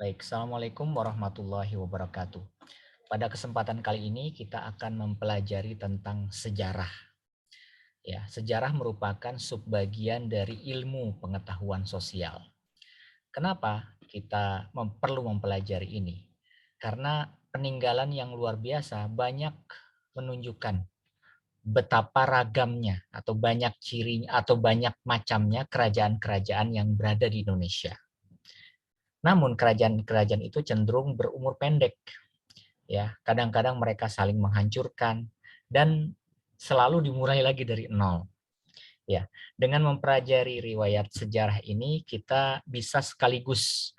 Baik, Assalamualaikum warahmatullahi wabarakatuh. Pada kesempatan kali ini kita akan mempelajari tentang sejarah. Ya, sejarah merupakan subbagian dari ilmu pengetahuan sosial. Kenapa kita perlu mempelajari ini? Karena peninggalan yang luar biasa banyak menunjukkan betapa ragamnya atau banyak cirinya atau banyak macamnya kerajaan-kerajaan yang berada di Indonesia. Namun kerajaan-kerajaan itu cenderung berumur pendek. Ya, kadang-kadang mereka saling menghancurkan dan selalu dimulai lagi dari nol. Ya, dengan mempelajari riwayat sejarah ini kita bisa sekaligus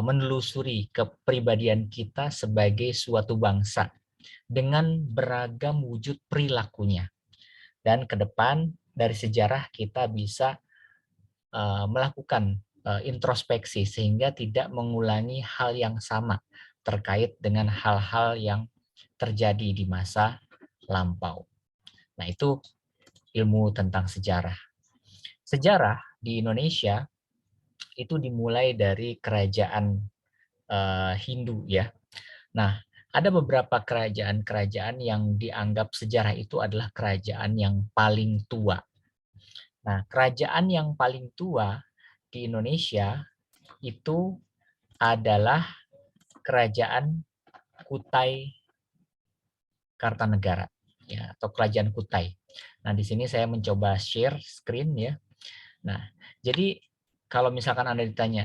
menelusuri kepribadian kita sebagai suatu bangsa dengan beragam wujud perilakunya. Dan ke depan dari sejarah kita bisa melakukan introspeksi sehingga tidak mengulangi hal yang sama terkait dengan hal-hal yang terjadi di masa lampau. Nah, itu ilmu tentang sejarah. Sejarah di Indonesia itu dimulai dari kerajaan Hindu ya. Nah, ada beberapa kerajaan-kerajaan yang dianggap sejarah itu adalah kerajaan yang paling tua. Nah, kerajaan yang paling tua di Indonesia itu adalah kerajaan Kutai Kartanegara ya atau kerajaan Kutai. Nah, di sini saya mencoba share screen ya. Nah, jadi kalau misalkan Anda ditanya,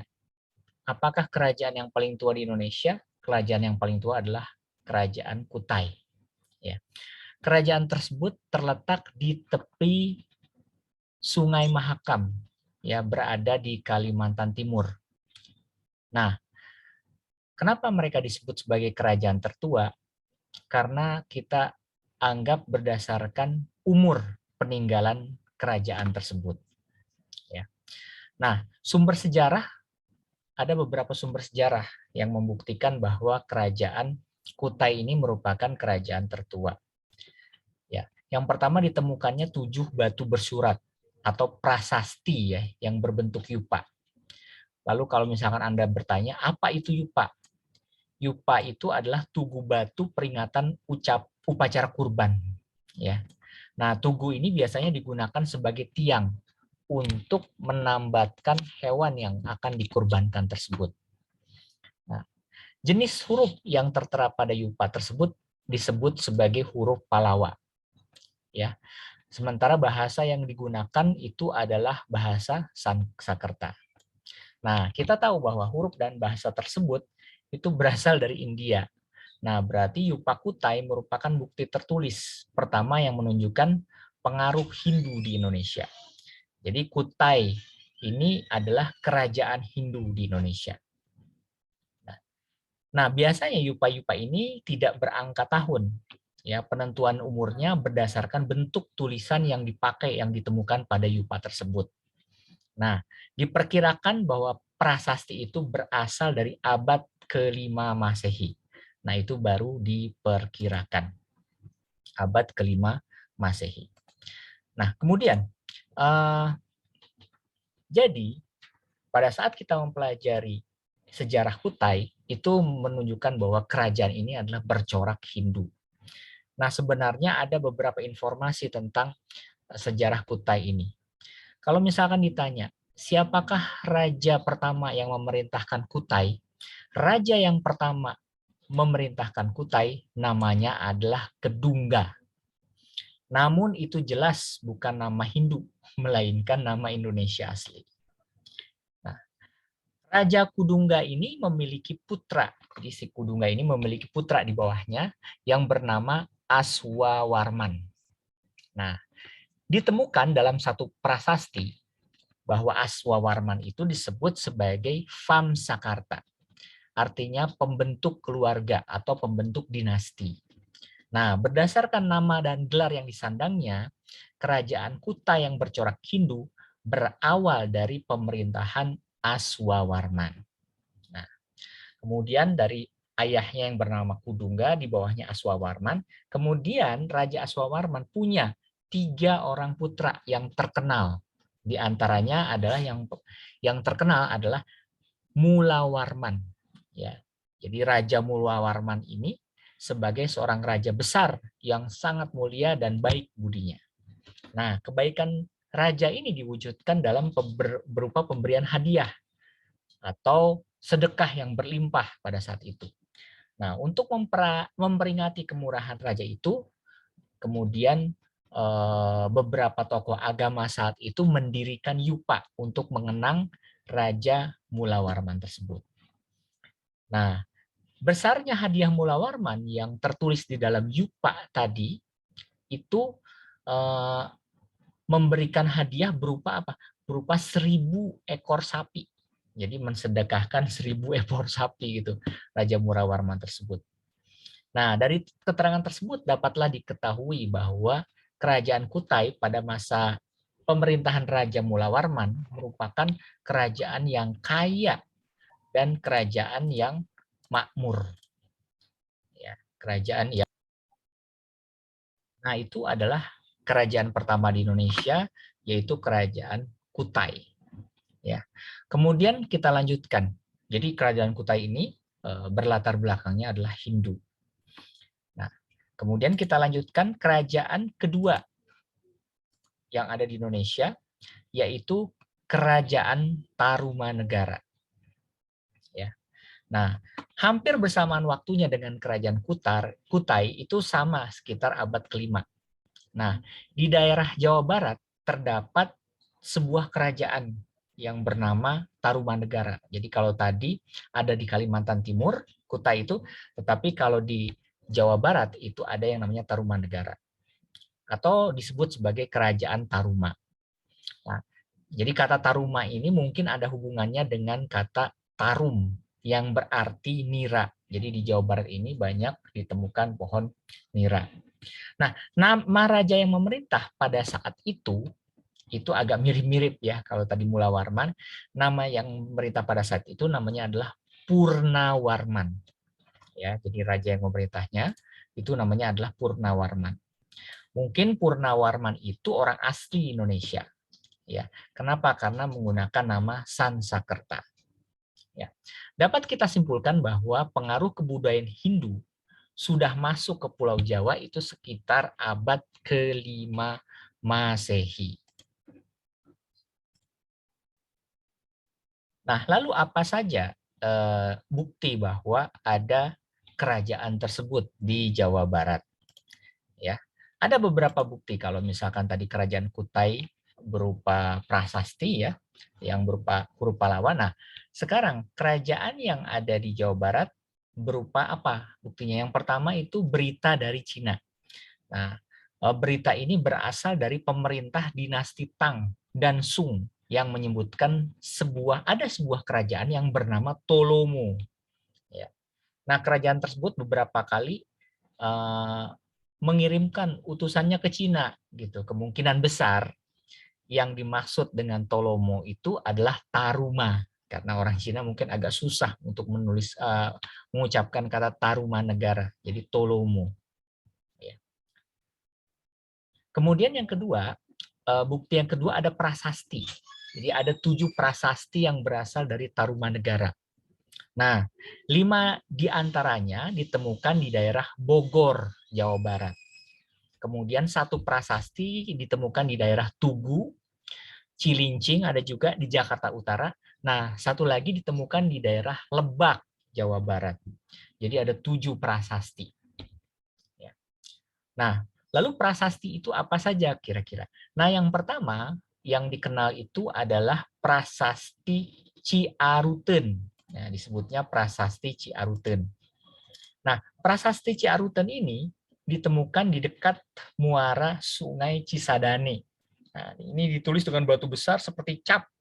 apakah kerajaan yang paling tua di Indonesia? Kerajaan yang paling tua adalah kerajaan Kutai ya. Kerajaan tersebut terletak di tepi Sungai Mahakam ya, berada di Kalimantan Timur. Nah, kenapa mereka disebut sebagai kerajaan tertua? Karena kita anggap berdasarkan umur peninggalan kerajaan tersebut. Ya. Nah, sumber sejarah, ada beberapa sumber sejarah yang membuktikan bahwa kerajaan Kutai ini merupakan kerajaan tertua. Ya. Yang pertama ditemukannya 7 batu bersurat atau prasasti ya yang berbentuk yupa. Lalu kalau misalkan Anda bertanya, apa itu yupa? Yupa itu adalah tugu batu peringatan upacara kurban. Ya. Nah, tugu ini biasanya digunakan sebagai tiang untuk menambatkan hewan yang akan dikurbankan tersebut. Nah, jenis huruf yang tertera pada yupa tersebut disebut sebagai huruf Palawa. Ya. Sementara bahasa yang digunakan itu adalah bahasa Sanskerta. Nah, kita tahu bahwa huruf dan bahasa tersebut itu berasal dari India. Nah, berarti Yupa Kutai merupakan bukti tertulis pertama yang menunjukkan pengaruh Hindu di Indonesia. Jadi Kutai ini adalah kerajaan Hindu di Indonesia. Nah, biasanya Yupa-Yupa ini tidak berangka tahun. Ya, penentuan umurnya berdasarkan bentuk tulisan yang dipakai yang ditemukan pada Yupa tersebut. Nah, diperkirakan bahwa prasasti itu berasal dari abad ke-5 Masehi. Nah, itu baru diperkirakan. Abad ke-5 Masehi. Nah, kemudian, jadi pada saat kita mempelajari sejarah Kutai, itu menunjukkan bahwa kerajaan ini adalah bercorak Hindu. Nah, sebenarnya ada beberapa informasi tentang sejarah Kutai ini. Kalau misalkan ditanya, siapakah raja pertama yang memerintahkan Kutai? Raja yang pertama memerintahkan Kutai namanya adalah Kedungga. Namun itu jelas bukan nama Hindu, melainkan nama Indonesia asli. Nah, Raja Kudungga ini memiliki putra. Jadi si Kudungga ini memiliki putra di bawahnya yang bernama Aswawarman. Nah, ditemukan dalam satu prasasti bahwa Aswawarman itu disebut sebagai Famsakarta. Artinya pembentuk keluarga atau pembentuk dinasti. Nah, berdasarkan nama dan gelar yang disandangnya, kerajaan Kutai yang bercorak Hindu berawal dari pemerintahan Aswawarman. Nah, kemudian dari ayahnya yang bernama Kudungga, di bawahnya Aswawarman. Kemudian Raja Aswawarman punya 3 orang putra yang terkenal. Di antaranya adalah yang terkenal adalah Mulawarman. Ya. Jadi Raja Mulawarman ini sebagai seorang raja besar yang sangat mulia dan baik budinya. Nah, kebaikan raja ini diwujudkan dalam berupa pemberian hadiah atau sedekah yang berlimpah pada saat itu. Nah, untuk memperingati kemurahan raja itu, kemudian beberapa tokoh agama saat itu mendirikan yupa untuk mengenang Raja Mulawarman tersebut. Nah, besarnya hadiah Mulawarman yang tertulis di dalam yupa tadi itu eh, memberikan hadiah berupa apa? Berupa 1.000 ekor sapi. Jadi mensedekahkan 1.000 ekor sapi gitu Raja Mulawarman tersebut. Nah, dari keterangan tersebut dapatlah diketahui bahwa kerajaan Kutai pada masa pemerintahan Raja Mulawarman merupakan kerajaan yang kaya dan kerajaan yang makmur. Ya, kerajaan yang nah itu adalah kerajaan pertama di Indonesia, yaitu kerajaan Kutai. Ya. Kemudian kita lanjutkan. Jadi kerajaan Kutai ini berlatar belakangnya adalah Hindu. Nah, kemudian kita lanjutkan kerajaan kedua yang ada di Indonesia, yaitu Kerajaan Tarumanegara. Ya. Nah, hampir bersamaan waktunya dengan Kerajaan Kutai itu sama sekitar abad ke-5. Nah, di daerah Jawa Barat terdapat sebuah kerajaan yang bernama Tarumanegara. Jadi kalau tadi ada di Kalimantan Timur, Kutai itu, tetapi kalau di Jawa Barat itu ada yang namanya Tarumanegara atau disebut sebagai Kerajaan Taruma. Nah, jadi kata Taruma ini mungkin ada hubungannya dengan kata tarum yang berarti nira. Jadi di Jawa Barat ini banyak ditemukan pohon nira. Nah, nama raja yang memerintah pada saat itu agak mirip-mirip ya. Kalau tadi Mulawarman, nama yang memerintah pada saat itu namanya adalah Purnawarman. Ya, jadi raja yang memerintahnya itu namanya adalah Purnawarman. Mungkin Purnawarman itu orang asli Indonesia. Ya, kenapa? Karena menggunakan nama Sansakerta. Ya. Dapat kita simpulkan bahwa pengaruh kebudayaan Hindu sudah masuk ke Pulau Jawa itu sekitar abad ke-5 Masehi. Nah, lalu apa saja bukti bahwa ada kerajaan tersebut di Jawa Barat? Ya, ada beberapa bukti. Kalau misalkan tadi kerajaan Kutai berupa prasasti ya, yang berupa huruf pahlawan. Nah, sekarang kerajaan yang ada di Jawa Barat berupa apa? Buktinya yang pertama itu berita dari Cina. Nah, berita ini berasal dari pemerintah dinasti Tang dan Sung yang menyebutkan ada sebuah kerajaan yang bernama Tolomo. Ya. Nah, kerajaan tersebut beberapa kali mengirimkan utusannya ke Cina, gitu. Kemungkinan besar yang dimaksud dengan Tolomo itu adalah Taruma, karena orang Cina mungkin agak susah untuk mengucapkan kata Tarumanegara, jadi Tolomo. Ya. Kemudian yang kedua, bukti yang kedua ada prasasti. Jadi ada 7 prasasti yang berasal dari Tarumanegara. Nah, 5 diantaranya ditemukan di daerah Bogor, Jawa Barat. Kemudian 1 prasasti ditemukan di daerah Tugu, Cilincing ada juga di Jakarta Utara. Nah, 1 lagi ditemukan di daerah Lebak, Jawa Barat. Jadi ada 7 prasasti. Ya. Nah, lalu prasasti itu apa saja kira-kira? Nah, yang pertama yang dikenal itu adalah prasasti Ciaruten. Nah, disebutnya prasasti Ciaruten. Nah, prasasti Ciaruten ini ditemukan di dekat muara Sungai Cisadane. Nah, ini ditulis dengan batu besar seperti cap.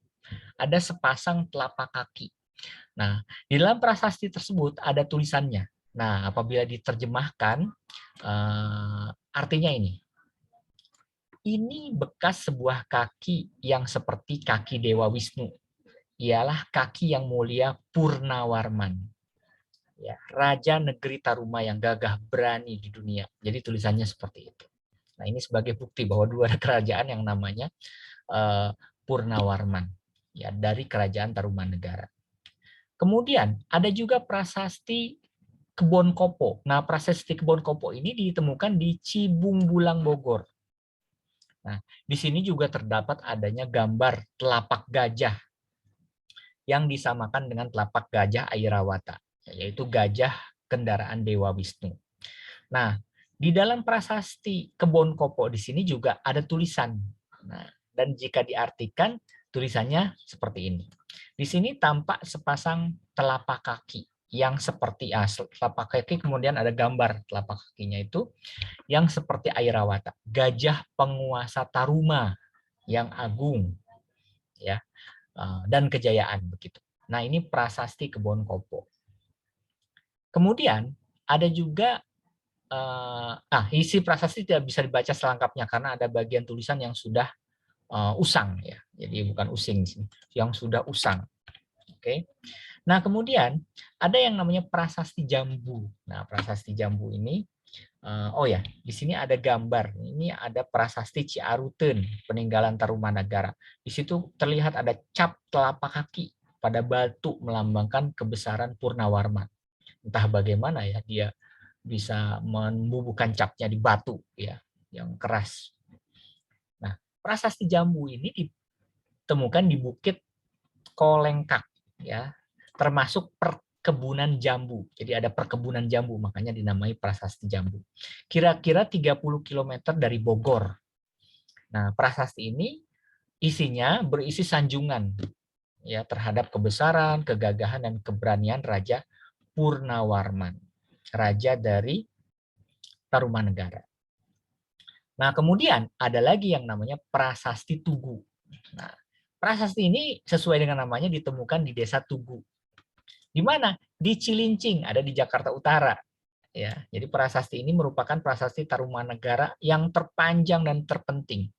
Ada sepasang telapak kaki. Nah, di dalam prasasti tersebut ada tulisannya. Nah, apabila diterjemahkan, artinya ini. Ini bekas sebuah kaki yang seperti kaki Dewa Wisnu. Ialah kaki yang mulia Purnawarman. Ya, Raja Negeri Taruma yang gagah berani di dunia. Jadi tulisannya seperti itu. Nah, ini sebagai bukti bahwa dua kerajaan yang namanya Purnawarman. Ya, dari kerajaan Tarumanegara. Kemudian ada juga prasasti Kebon Kopo. Nah, prasasti Kebon Kopo ini ditemukan di Cibung Bulang, Bogor. Nah, di sini juga terdapat adanya gambar telapak gajah yang disamakan dengan telapak gajah Airawata, yaitu gajah kendaraan Dewa Wisnu. Nah, di dalam prasasti Kebon Kopo di sini juga ada tulisan. Nah, dan jika diartikan tulisannya seperti ini. Di sini tampak sepasang telapak kaki yang seperti telapak kaki, kemudian ada gambar telapak kakinya itu yang seperti Airawata, gajah penguasa Taruma yang agung, ya, dan kejayaan begitu. Nah, ini prasasti Kebon Kopo. Kemudian ada juga isi prasasti tidak bisa dibaca selengkapnya karena ada bagian tulisan yang sudah usang, ya. Jadi bukan using, yang sudah usang. Oke. Nah, kemudian ada yang namanya prasasti Jambu. Nah, prasasti Jambu ini, oh ya, di sini ada gambar. Ini ada prasasti Ciaruten, peninggalan Tarumanagara. Di situ terlihat ada cap telapak kaki pada batu melambangkan kebesaran Purnawarman. Entah bagaimana ya dia bisa membubuhkan capnya di batu, ya, yang keras. Nah, prasasti Jambu ini ditemukan di Bukit Kolengkak, ya, termasuk perkebunan jambu. Jadi ada perkebunan jambu, makanya dinamai prasasti Jambu. Kira-kira 30 km dari Bogor. Nah, prasasti ini isinya berisi sanjungan, ya, terhadap kebesaran, kegagahan, dan keberanian Raja Purnawarman, raja dari Tarumanegara. Nah, kemudian ada lagi yang namanya prasasti Tugu. Nah, prasasti ini sesuai dengan namanya ditemukan di Desa Tugu. Di mana? Di Cilincing, ada di Jakarta Utara. Ya, jadi prasasti ini merupakan prasasti Tarumanegara yang terpanjang dan terpenting.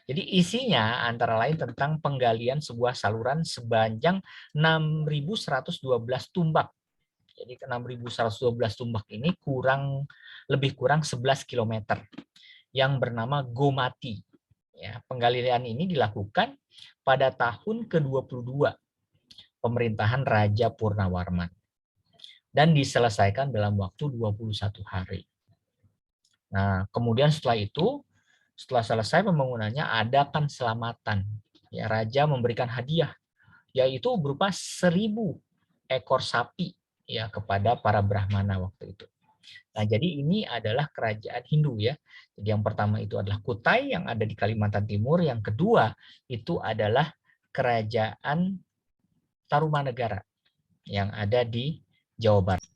Jadi isinya antara lain tentang penggalian sebuah saluran sepanjang 6.112 tumbak. Jadi 6.112 tumbak ini lebih kurang 11 km yang bernama Gomati. Ya, penggalian ini dilakukan pada tahun ke-22 pemerintahan Raja Purnawarman dan diselesaikan dalam waktu 21 hari. Nah, kemudian setelah selesai pembangunannya, adakan selamatan. Ya, Raja memberikan hadiah, yaitu berupa 1.000 ekor sapi, ya, kepada para Brahmana waktu itu. Nah, jadi ini adalah kerajaan Hindu, ya. Jadi yang pertama itu adalah Kutai yang ada di Kalimantan Timur, yang kedua itu adalah kerajaan Tarumanegara yang ada di Jawa Barat.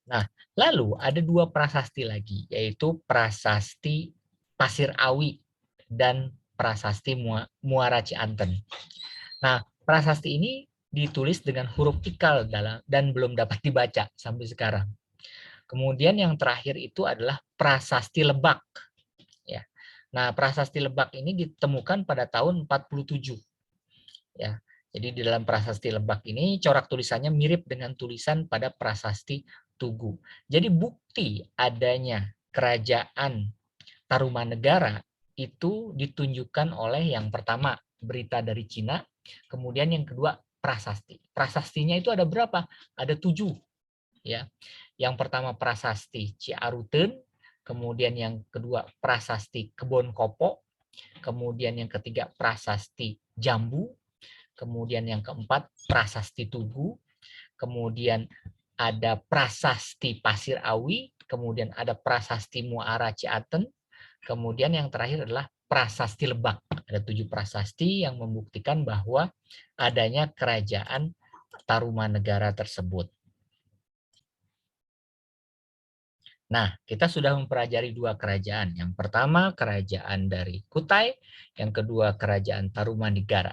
Nah, lalu ada 2 prasasti lagi, yaitu prasasti Pasir Awi dan prasasti Muara Cianten. Nah, prasasti ini ditulis dengan huruf ikal dan belum dapat dibaca sampai sekarang. Kemudian yang terakhir itu adalah prasasti Lebak. Ya. Nah, prasasti Lebak ini ditemukan pada tahun 47. Ya. Jadi di dalam prasasti Lebak ini corak tulisannya mirip dengan tulisan pada prasasti Tugu. Jadi bukti adanya kerajaan Tarumanegara itu ditunjukkan oleh yang pertama berita dari Cina, kemudian yang kedua prasasti. Prasastinya itu ada berapa? Ada 7. Ya. Yang pertama prasasti Ciaruten, kemudian yang kedua prasasti Kebon Kopo, kemudian yang ketiga prasasti Jambu, kemudian yang keempat prasasti Tugu, kemudian ada prasasti Pasir Awi, kemudian ada prasasti Muara Ciaten, kemudian yang terakhir adalah prasasti Lebak. Ada 7 prasasti yang membuktikan bahwa adanya kerajaan Tarumanegara tersebut. Nah, kita sudah mempelajari 2 kerajaan. Yang pertama kerajaan dari Kutai, yang kedua kerajaan Tarumanegara.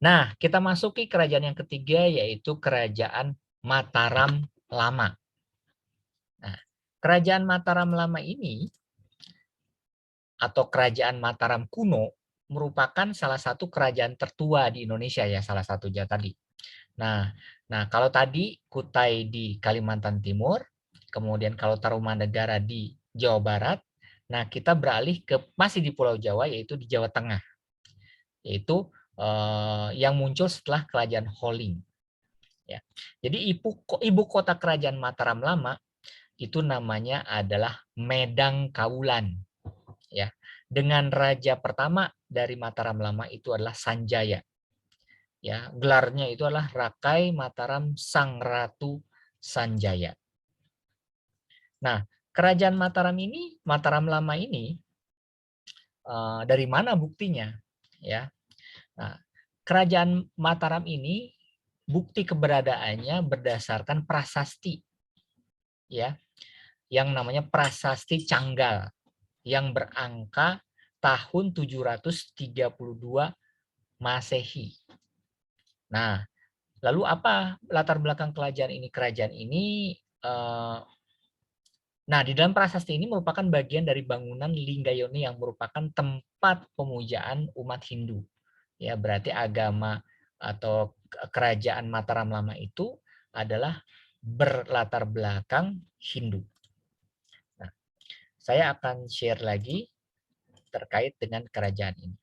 Nah, kita masuki kerajaan yang ketiga, yaitu kerajaan Mataram Lama. Nah, kerajaan Mataram Lama ini atau kerajaan Mataram kuno merupakan salah satu kerajaan tertua di Indonesia, ya, salah satunya tadi. Nah, kalau tadi Kutai di Kalimantan Timur, kemudian kalau Tarumanegara di Jawa Barat, nah kita beralih ke masih di Pulau Jawa, yaitu di Jawa Tengah, yaitu yang muncul setelah kerajaan Holing. Ya. Jadi ibu kota kerajaan Mataram Lama itu namanya adalah Medang Kaulan. Ya. Dengan raja pertama dari Mataram Lama itu adalah Sanjaya. Ya, gelarnya itu adalah Rakai Mataram Sang Ratu Sanjaya. Nah, kerajaan Mataram Lama ini dari mana buktinya? Ya, nah, kerajaan Mataram ini bukti keberadaannya berdasarkan prasasti, ya, yang namanya Prasasti Canggal, yang berangka tahun 732 Masehi. Nah, lalu apa latar belakang kerajaan ini? Kerajaan ini Nah, di dalam prasasti ini merupakan bagian dari bangunan Linggayoni yang merupakan tempat pemujaan umat Hindu. Ya, berarti agama atau kerajaan Mataram Lama itu adalah berlatar belakang Hindu. Nah, saya akan share lagi terkait dengan kerajaan ini.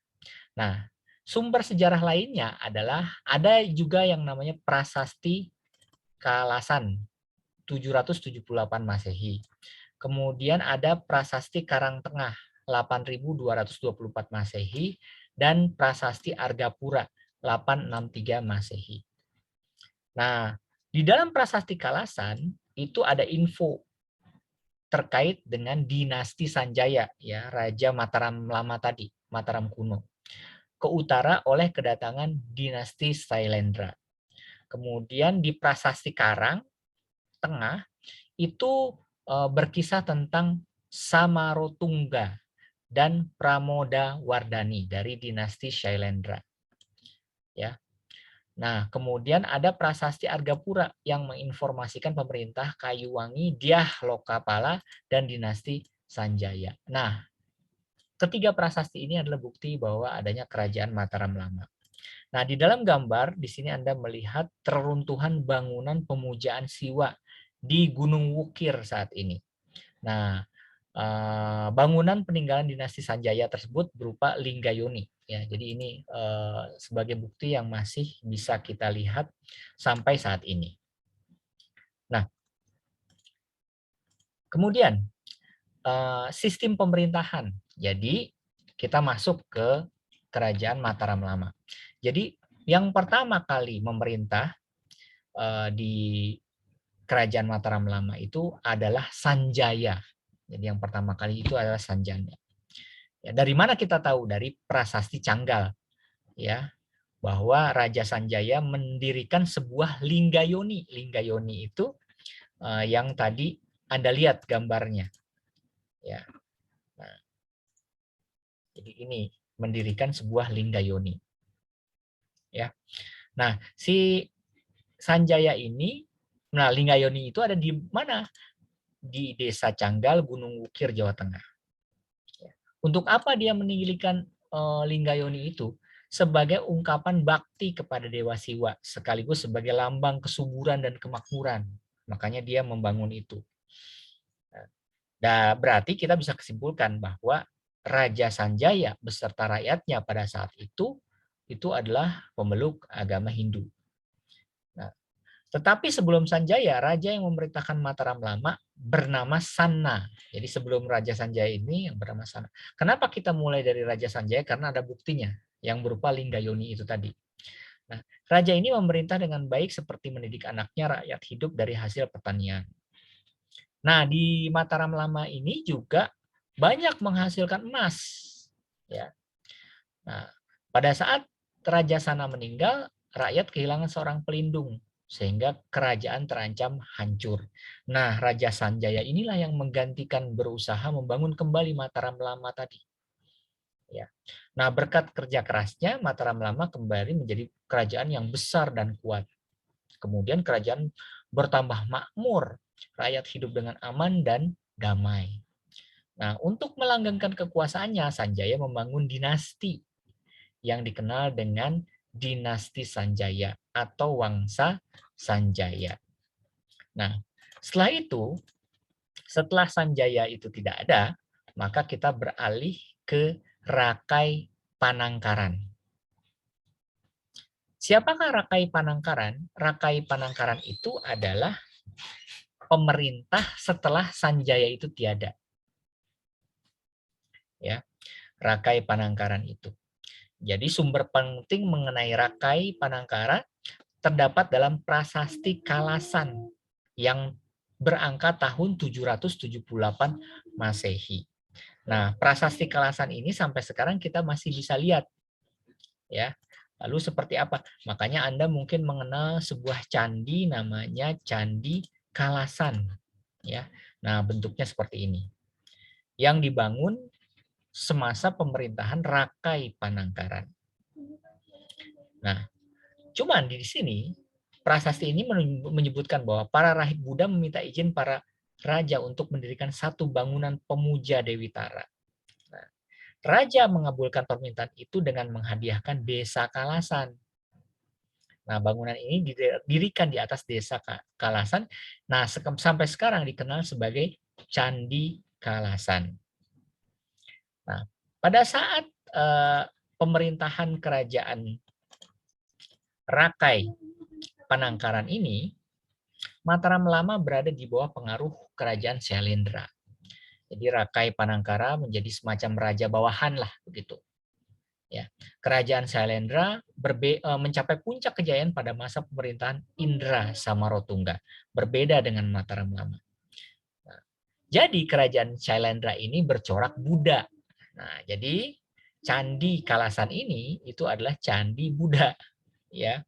Nah, sumber sejarah lainnya adalah ada juga yang namanya Prasasti Kalasan 778 Masehi. Kemudian ada Prasasti Karangtengah 8.224 Masehi dan Prasasti Argapura 863 Masehi. Nah, di dalam Prasasti Kalasan itu ada info terkait dengan dinasti Sanjaya, ya, Raja Mataram Lama tadi, Mataram kuno. Ke utara oleh kedatangan dinasti Sailendra. Kemudian di Prasasti Karang Tengah itu berkisah tentang Samarotungga dan Pramoda Wardani dari dinasti Shailendra. Ya. Nah, kemudian ada Prasasti Argapura yang menginformasikan pemerintah Kayuwangi, Dyah Lokapala, dan dinasti Sanjaya. Nah, ketiga prasasti ini adalah bukti bahwa adanya kerajaan Mataram Lama. Nah, di dalam gambar di sini Anda melihat reruntuhan bangunan pemujaan Siwa di Gunung Wukir saat ini. Nah, bangunan peninggalan dinasti Sanjaya tersebut berupa Linggayoni. Ya, jadi ini sebagai bukti yang masih bisa kita lihat sampai saat ini. Nah, kemudian sistem pemerintahan. Jadi kita masuk ke kerajaan Mataram Lama. Jadi yang pertama kali memerintah di kerajaan Mataram Lama itu adalah Sanjaya. Jadi yang pertama kali itu adalah Sanjaya. Ya, dari mana kita tahu? Dari Prasasti Canggal, ya, bahwa Raja Sanjaya mendirikan sebuah Linggayoni. Linggayoni itu yang tadi Anda lihat gambarnya, ya. Nah, jadi ini mendirikan sebuah Linggayoni, ya. Nah, si Sanjaya ini, nah Linggayoni itu ada di mana? Di Desa Canggal, Gunung Wukir, Jawa Tengah. Untuk apa dia meninggikan Linggayoni itu? Sebagai ungkapan bakti kepada Dewa Siwa, sekaligus sebagai lambang kesuburan dan kemakmuran. Makanya dia membangun itu. Nah, berarti kita bisa kesimpulkan bahwa Raja Sanjaya beserta rakyatnya pada saat itu adalah pemeluk agama Hindu. Nah, tetapi sebelum Sanjaya, raja yang memerintahkan Mataram Lama bernama Sanna. Jadi sebelum Raja Sanjaya ini yang bernama Sanna. Kenapa kita mulai dari Raja Sanjaya? Karena ada buktinya yang berupa Linggayoni itu tadi. Nah, raja ini memerintah dengan baik seperti mendidik anaknya, rakyat hidup dari hasil pertanian. Nah, di Mataram Lama ini juga banyak menghasilkan emas. Ya. Nah, pada saat Raja Sana meninggal, rakyat kehilangan seorang pelindung sehingga kerajaan terancam hancur. Nah, Raja Sanjaya inilah yang menggantikan berusaha membangun kembali Mataram Lama tadi. Ya. Nah, berkat kerja kerasnya Mataram Lama kembali menjadi kerajaan yang besar dan kuat. Kemudian kerajaan bertambah makmur, rakyat hidup dengan aman dan damai. Nah, untuk melanggengkan kekuasaannya, Sanjaya membangun dinasti yang dikenal dengan dinasti Sanjaya atau Wangsa Sanjaya. Nah, setelah Sanjaya itu tidak ada, maka kita beralih ke Rakai Panangkaran. Siapakah Rakai Panangkaran? Rakai Panangkaran itu adalah pemerintah setelah Sanjaya itu tiada. Ya, Rakai Panangkaran itu. Jadi sumber penting mengenai Rakai Panangkaran terdapat dalam prasasti Kalasan yang berangka tahun 778 Masehi. Nah, prasasti Kalasan ini sampai sekarang kita masih bisa lihat, ya. Lalu seperti apa? Makanya Anda mungkin mengenal sebuah candi namanya Candi Kalasan, ya. Nah, bentuknya seperti ini. Yang dibangun semasa pemerintahan Rakai Panangkaran. Nah, cuman di sini prasasti ini menyebutkan bahwa para rahib Buddha meminta izin para raja untuk mendirikan satu bangunan pemuja Dewi Tara. Nah, raja mengabulkan permintaan itu dengan menghadiahkan desa Kalasan. Nah, bangunan ini didirikan di atas desa Kalasan. Nah, sampai sekarang dikenal sebagai Candi Kalasan. Nah, pada saat pemerintahan kerajaan Rakai Panangkaran ini, Mataram Lama berada di bawah pengaruh kerajaan Syailendra. Jadi Rakai Panangkara menjadi semacam raja bawahan lah begitu. Ya, kerajaan Syailendra mencapai puncak kejayaan pada masa pemerintahan Indra Samarotungga, berbeda dengan Mataram Lama. Nah, jadi kerajaan Syailendra ini bercorak Buddha. Nah, jadi Candi Kalasan ini itu adalah candi Buddha, ya,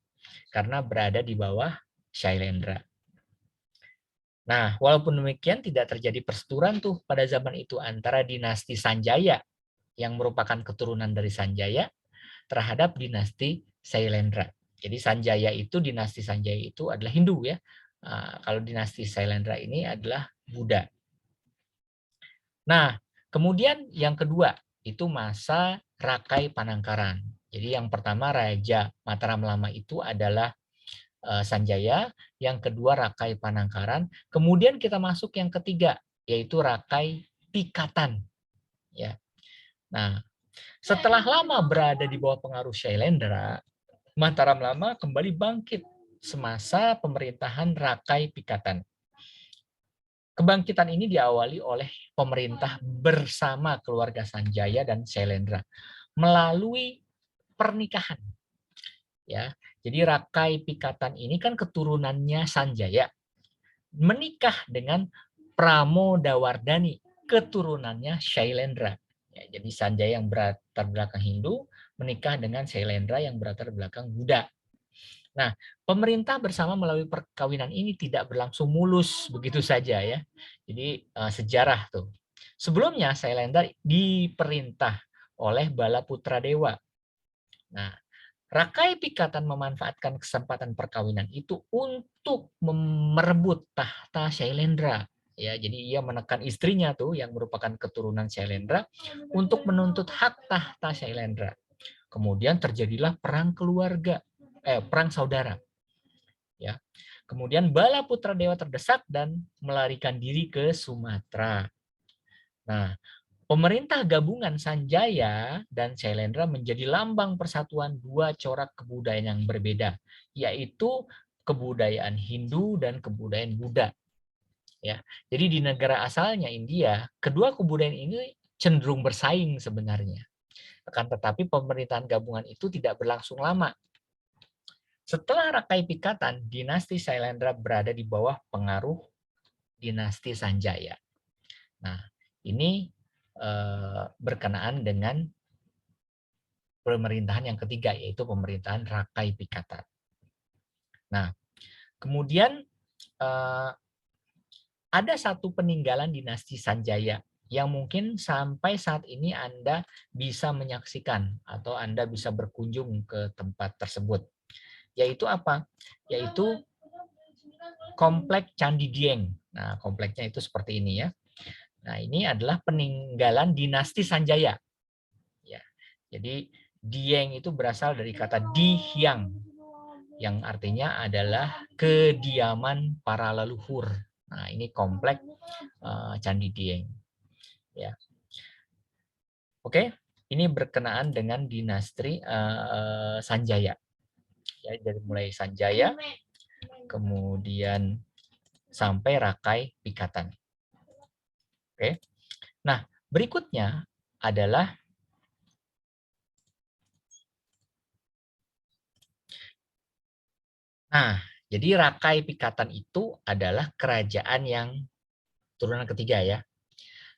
karena berada di bawah Syailendra. Nah, walaupun demikian tidak terjadi perseturuan tuh pada zaman itu antara dinasti Sanjaya yang merupakan keturunan dari Sanjaya terhadap dinasti Syailendra. Jadi dinasti Sanjaya itu adalah Hindu ya. Kalau dinasti Syailendra ini adalah Buddha. Nah, kemudian yang kedua itu masa Rakai Panangkaran. Jadi yang pertama Raja Mataram Lama itu adalah Sanjaya, yang kedua Rakai Panangkaran, kemudian kita masuk yang ketiga yaitu Rakai Pikatan. Ya. Nah, setelah lama berada di bawah pengaruh Syailendra, Mataram Lama kembali bangkit semasa pemerintahan Rakai Pikatan. Kebangkitan ini diawali oleh pemerintah bersama keluarga Sanjaya dan Syailendra melalui pernikahan. Ya, jadi Rakai Pikatan ini kan keturunannya Sanjaya menikah dengan Pramodawardhani, keturunannya Syailendra. Ya, jadi Sanjaya yang berlatar belakang Hindu menikah dengan Syailendra yang berlatar belakang Buddha. Nah, pemerintah bersama melalui perkawinan ini tidak berlangsung mulus begitu saja ya. Jadi sejarah tuh. Sebelumnya Syailendra diperintah oleh Balaputra Dewa. Nah, Rakai Pikatan memanfaatkan kesempatan perkawinan itu untuk merebut tahta Syailendra. Ya, jadi ia menekan istrinya tuh yang merupakan keturunan Syailendra untuk menuntut hak tahta Syailendra. Kemudian terjadilah perang keluarga, perang saudara. Ya. Kemudian Balaputra Dewa terdesak dan melarikan diri ke Sumatera. Nah, pemerintah gabungan Sanjaya dan Syailendra menjadi lambang persatuan dua corak kebudayaan yang berbeda, yaitu kebudayaan Hindu dan kebudayaan Buddha. Ya, jadi di negara asalnya India, kedua kebudayaan ini cenderung bersaing sebenarnya. Akan tetapi pemerintahan gabungan itu tidak berlangsung lama. Setelah Rakai Pikatan, dinasti Syailendra berada di bawah pengaruh dinasti Sanjaya. Nah, ini berkenaan dengan pemerintahan yang ketiga, yaitu pemerintahan Rakai Pikatan. Nah, kemudian ada satu peninggalan dinasti Sanjaya yang mungkin sampai saat ini Anda bisa menyaksikan atau Anda bisa berkunjung ke tempat tersebut. Yaitu apa? Yaitu Komplek Candi Dieng. Nah, kompleksnya itu seperti ini ya. Nah, ini adalah peninggalan dinasti Sanjaya. Ya. Jadi Dieng itu berasal dari kata Di Hyang yang artinya adalah kediaman para leluhur. Nah, ini komplek Candi Dieng. Ya. Oke, ini berkenaan dengan dinasti Sanjaya. Ya, dari mulai Sanjaya, kemudian sampai Rakai Pikatan. Oke. Nah, berikutnya adalah jadi Rakai Pikatan itu adalah kerajaan yang turunan ketiga ya.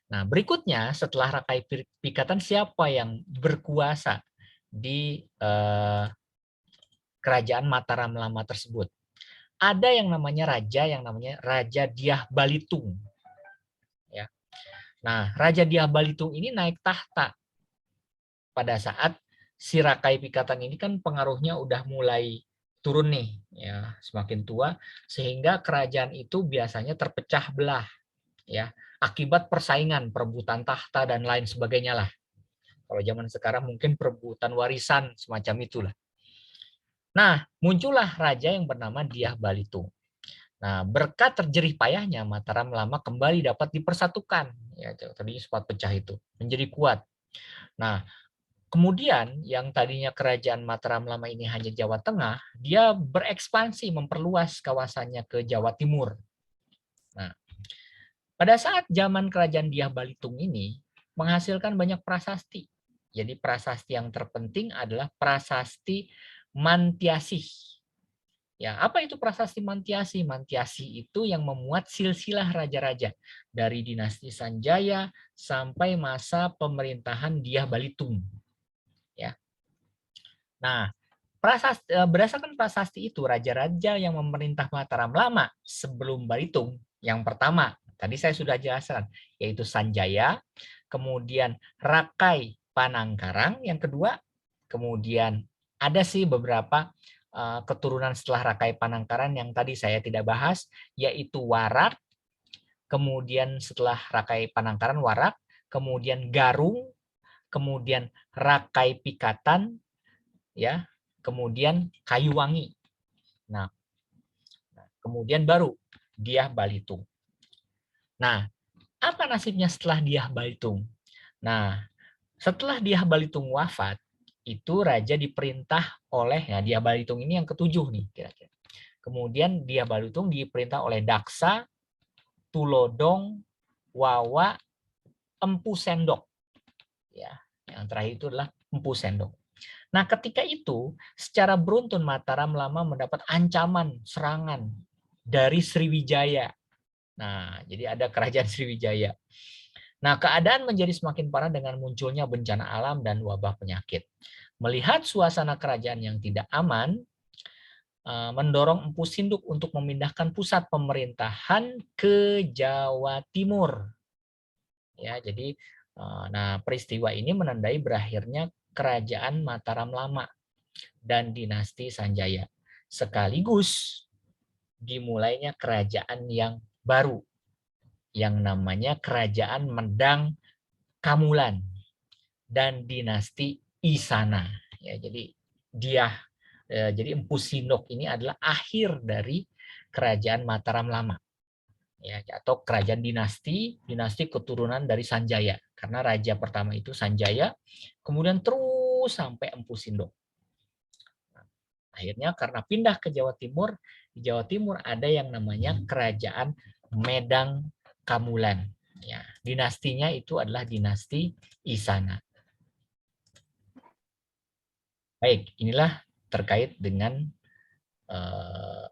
Nah, berikutnya setelah Rakai Pikatan siapa yang berkuasa di kerajaan Mataram Lama tersebut? Ada yang namanya Raja Dyah Balitung. Ya. Nah, Raja Dyah Balitung ini naik tahta pada saat si Rakai Pikatan ini kan pengaruhnya udah mulai turun nih, ya semakin tua, sehingga kerajaan itu biasanya terpecah belah, ya akibat persaingan, perebutan tahta dan lain sebagainya lah. Kalau zaman sekarang mungkin perebutan warisan semacam itulah. Nah, muncullah raja yang bernama Dyah Balitung. Nah, berkat terjerih payahnya, Mataram Lama kembali dapat dipersatukan. Ya, tadi sempat pecah itu, menjadi kuat. Nah, kemudian yang tadinya kerajaan Mataram Lama ini hanya Jawa Tengah, dia berekspansi, memperluas kawasannya ke Jawa Timur. Nah, pada saat zaman kerajaan Dyah Balitung ini menghasilkan banyak prasasti. Jadi prasasti yang terpenting adalah prasasti Mantiasih. Ya, apa itu prasasti Mantiasih? Mantiasih itu yang memuat silsilah raja-raja dari dinasti Sanjaya sampai masa pemerintahan Dyah Balitung. Ya. Nah, berdasarkan prasasti itu, raja-raja yang memerintah Mataram Lama sebelum Balitung, yang pertama, tadi saya sudah jelaskan, yaitu Sanjaya, kemudian Rakai Panangkarang, yang kedua, kemudian ada sih beberapa keturunan setelah Rakai Panangkaran yang tadi saya tidak bahas, yaitu Warak, kemudian setelah Rakai Panangkaran Warak, kemudian Garung, kemudian Rakai Pikatan, ya, kemudian Kayuwangi. Nah, kemudian baru Dyah Balitung. Nah, apa nasibnya setelah Dyah Balitung? Nah, setelah Dyah Balitung wafat, itu raja diperintah oleh, ya Dyah Balitung ini yang ketujuh nih kira-kira. Kemudian Dyah Balitung diperintah oleh Daksa, Tulodong, Wawa, Empu Sendok. Ya, yang terakhir itu adalah Empu Sendok. Nah, ketika itu secara beruntun Mataram Lama mendapat ancaman serangan dari Sriwijaya. Nah, jadi ada kerajaan Sriwijaya. Nah, keadaan menjadi semakin parah dengan munculnya bencana alam dan wabah penyakit. Melihat suasana kerajaan yang tidak aman, mendorong Empu Sinduk untuk memindahkan pusat pemerintahan ke Jawa Timur. Ya, jadi nah peristiwa ini menandai berakhirnya kerajaan Mataram Lama dan dinasti Sanjaya. Sekaligus dimulainya kerajaan yang baru yang namanya Kerajaan Medang Kamulan dan dinasti Isana. Ya, jadi Empu Sindok ini adalah akhir dari kerajaan Mataram Lama. Ya, atau kerajaan dinasti keturunan dari Sanjaya. Karena raja pertama itu Sanjaya, kemudian terus sampai Empu Sindok. Akhirnya karena pindah ke Jawa Timur, di Jawa Timur ada yang namanya Kerajaan Medang Kamulan. Ya, dinastinya itu adalah dinasti Isana. Baik, inilah terkait dengan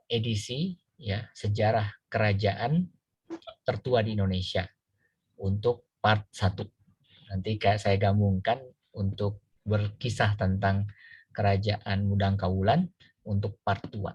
edisi ya sejarah kerajaan tertua di Indonesia untuk part 1. Nanti saya gabungkan untuk berkisah tentang kerajaan Medang Kamulan untuk part 2.